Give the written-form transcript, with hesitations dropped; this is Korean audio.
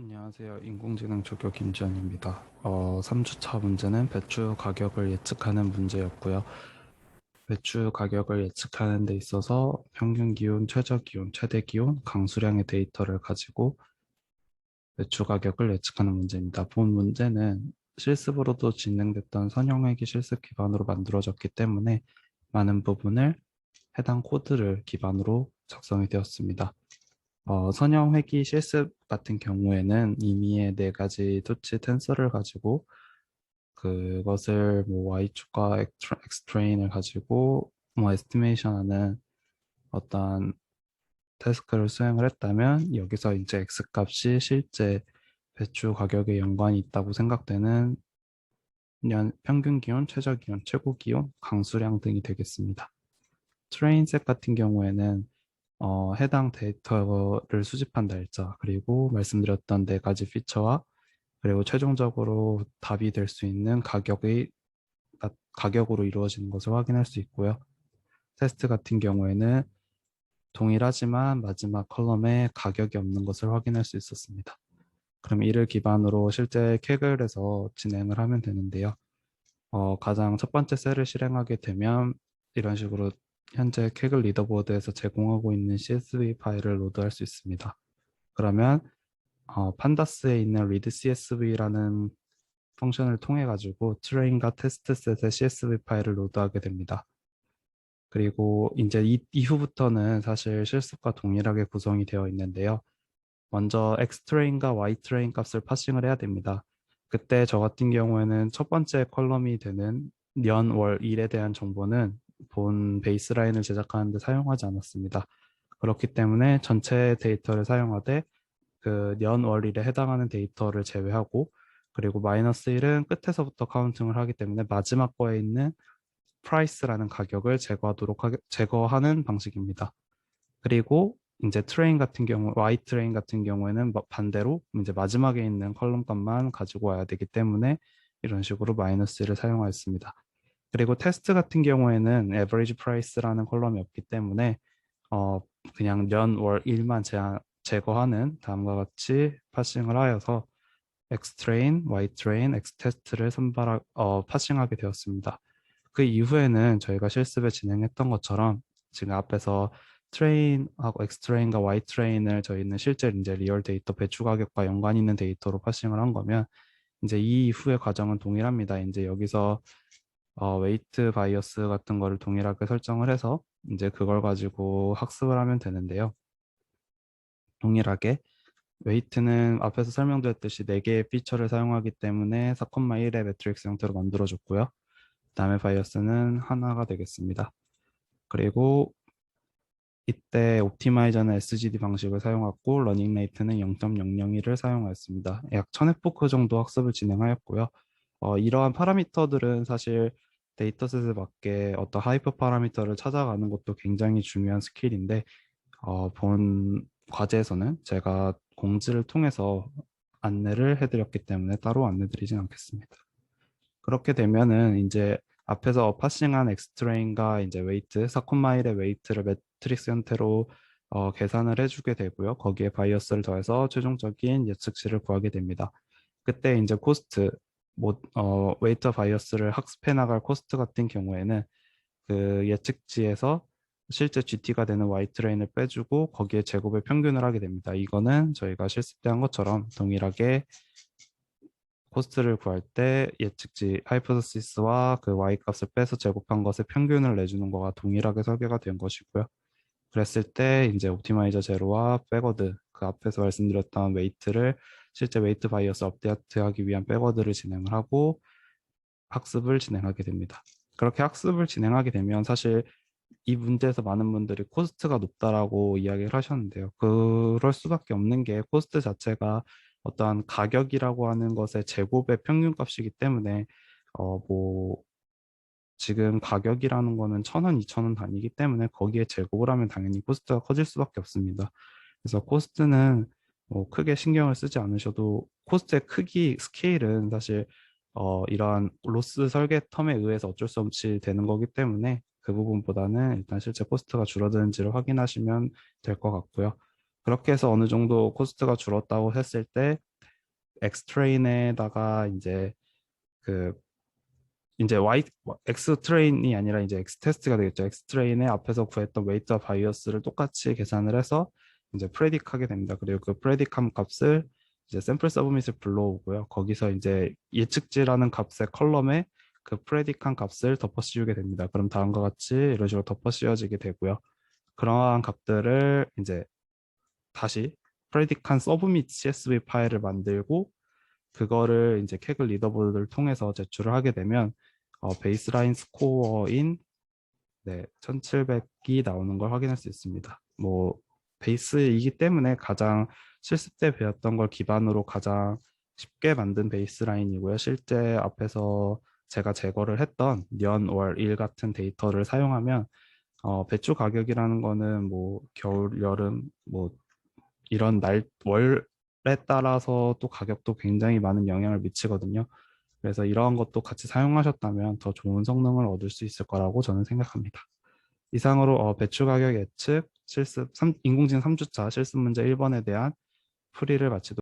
안녕하세요. 인공지능 조교 김지현입니다. 3주차 문제는 배추 가격을 예측하는 문제였고요. 배추 가격을 예측하는 데 있어서 평균 기온, 최저 기온, 최대 기온, 강수량의 데이터를 가지고 배추 가격을 예측하는 문제입니다. 본 문제는 실습으로도 진행됐던 선형회기 실습 기반으로 만들어졌기 때문에 많은 부분을 해당 코드를 기반으로 작성이 되었습니다. 선형 회귀 실습 같은 경우에는 이미의 네 가지 토치 텐서를 가지고 그것을 뭐 y축과 x트레인을 가지고 뭐 에스티메이션하는 어떤 태스크를 수행을 했다면 여기서 이제 x 값이 실제 배추 가격에 연관이 있다고 생각되는 년 평균 기온, 최저 기온, 최고 기온, 강수량 등이 되겠습니다. 트레인셋 같은 경우에는 해당 데이터를 수집한 날짜, 그리고 말씀드렸던 네 가지 피처와 그리고 최종적으로 답이 될 수 있는 가격으로 이루어지는 것을 확인할 수 있고요. 테스트 같은 경우에는 동일하지만 마지막 컬럼에 가격이 없는 것을 확인할 수 있었습니다. 그럼 이를 기반으로 실제 캐글에서 진행을 하면 되는데요. 가장 첫 번째 셀을 실행하게 되면 이런 식으로 현재 캐글 리더보드에서 제공하고 있는 CSV 파일을 로드할 수 있습니다. 그러면 판다스에 있는 read CSV라는 펑션을 통해 가지고 트레인과 테스트 셋의 CSV 파일을 로드하게 됩니다. 그리고 이제 이후부터는 사실 실습과 동일하게 구성이 되어 있는데요. 먼저 x트레인과 y트레인 값을 파싱을 해야 됩니다. 그때 저 같은 경우에는 첫 번째 컬럼이 되는 년, 월, 일에 대한 정보는 본 베이스라인을 제작하는 데 사용하지 않았습니다. 그렇기 때문에 전체 데이터를 사용하되 그 년, 월, 일에 해당하는 데이터를 제외하고 그리고 마이너스 1은 끝에서부터 카운팅을 하기 때문에 마지막 거에 있는 프라이스라는 가격을 제거하는 방식입니다. 그리고 이제 Y 트레인 같은 경우에는 반대로 이제 마지막에 있는 컬럼 값만 가지고 와야 되기 때문에 이런 식으로 마이너스를 사용하였습니다. 그리고 테스트 같은 경우에는 average price라는 컬럼이 없기 때문에 어, 그냥 년, 월, 일만 제거하는 다음과 같이 파싱을 하여서 xtrain, ytrain, xtest를 파싱하게 되었습니다. 그 이후에는 저희가 실습에 진행했던 것처럼 지금 앞에서 트레인하고 x트레인과 y트레인을 저희는 실제 이제 리얼 데이터 배출 가격과 연관 있는 데이터로 파싱을 한 거면 이제 이 이후의 과정은 동일합니다. 이제 여기서 웨이트 바이어스 같은 거를 동일하게 설정을 해서 이제 그걸 가지고 학습을 하면 되는데요. 동일하게 웨이트는 앞에서 설명드렸듯이 4개의 피처를 사용하기 때문에 4,1의 매트릭스 형태로 만들어줬고요. 그다음에 바이어스는 하나가 되겠습니다. 그리고 이때 옵티마이저는 SGD 방식을 사용했고 러닝 레이트는 0.001을 사용하였습니다. 약 1000회포크 정도 학습을 진행하였고요. 이러한 파라미터들은 사실 데이터셋에 맞게 어떤 하이퍼 파라미터를 찾아가는 것도 굉장히 중요한 스킬인데 본 과제에서는 제가 공지를 통해서 안내를 해드렸기 때문에 따로 안내드리진 않겠습니다. 그렇게 되면은 이제 앞에서 파싱한 엑스트레인과 이제 웨이트, 4콤마일의 웨이트를 매트릭스 형태로 계산을 해주게 되고요. 거기에 바이어스를 더해서 최종적인 예측치를 구하게 됩니다. 그때 이제 코스트, 웨이터 바이어스를 학습해 나갈 코스트 같은 경우에는 그 예측치에서 실제 GT가 되는 Y 트레인을 빼주고 거기에 제곱의 평균을 하게 됩니다. 이거는 저희가 실습 때 한 것처럼 동일하게 코스트를 구할 때 예측치 하이포테시스와 그 y 값을 빼서 제곱한 것의 평균을 내주는 거가 동일하게 설계가 된 것이고요. 그랬을 때 이제 옵티마이저 제로와 백워드 그 앞에서 말씀드렸던 웨이트를 실제 웨이트 바이어스 업데이트하기 위한 백워드를 진행을 하고 학습을 진행하게 됩니다. 그렇게 학습을 진행하게 되면 사실 이 문제에서 많은 분들이 코스트가 높다라고 이야기를 하셨는데요. 그럴 수밖에 없는 게 코스트 자체가 어떠한 가격이라고 하는 것의 제곱의 평균값이기 때문에 뭐 지금 가격이라는 거는 1,000원, 2,000원 단위이기 때문에 거기에 제곱을 하면 당연히 코스트가 커질 수밖에 없습니다. 그래서 코스트는 뭐 크게 신경을 쓰지 않으셔도 코스트의 크기, 스케일은 사실 이러한 로스 설계 텀에 의해서 어쩔 수 없이 되는 거기 때문에 그 부분보다는 일단 실제 코스트가 줄어드는지를 확인하시면 될 것 같고요. 그렇게 해서 어느 정도 코스트가 줄었다고 했을 때 X트레인에다가 그 이제 X트레인이 아니라 이제 X테스트가 되겠죠. X트레인의 앞에서 구했던 웨이트와 바이어스를 똑같이 계산을 해서 이제 프레딕하게 됩니다. 그리고 그 프레딕함 값을 이제 샘플 서브밋을 불러오고요. 거기서 이제 예측지라는 값의 컬럼에 그 프레딕한 값을 덮어씌우게 됩니다. 그럼 다음과 같이 이런 식으로 덮어씌워지게 되고요. 그러한 값들을 이제 다시 프레딕한 서브밋 CSV 파일을 만들고 그거를 이제 캐글 리더보드를 통해서 제출을 하게 되면 베이스라인 스코어인 1700이 나오는 걸 확인할 수 있습니다. 뭐 베이스이기 때문에 가장 실습 때 배웠던 걸 기반으로 가장 쉽게 만든 베이스라인이고요. 실제 앞에서 제가 제거를 했던 년, 월, 일 같은 데이터를 사용하면 배추 가격이라는 거는 뭐 겨울, 여름, 뭐 이런 월에 따라서 또 가격도 굉장히 많은 영향을 미치거든요. 그래서 이러한 것도 같이 사용하셨다면 더 좋은 성능을 얻을 수 있을 거라고 저는 생각합니다. 이상으로 배추 가격 예측, 인공지능 3주차 실습 문제 1번에 대한 풀이를 마치도록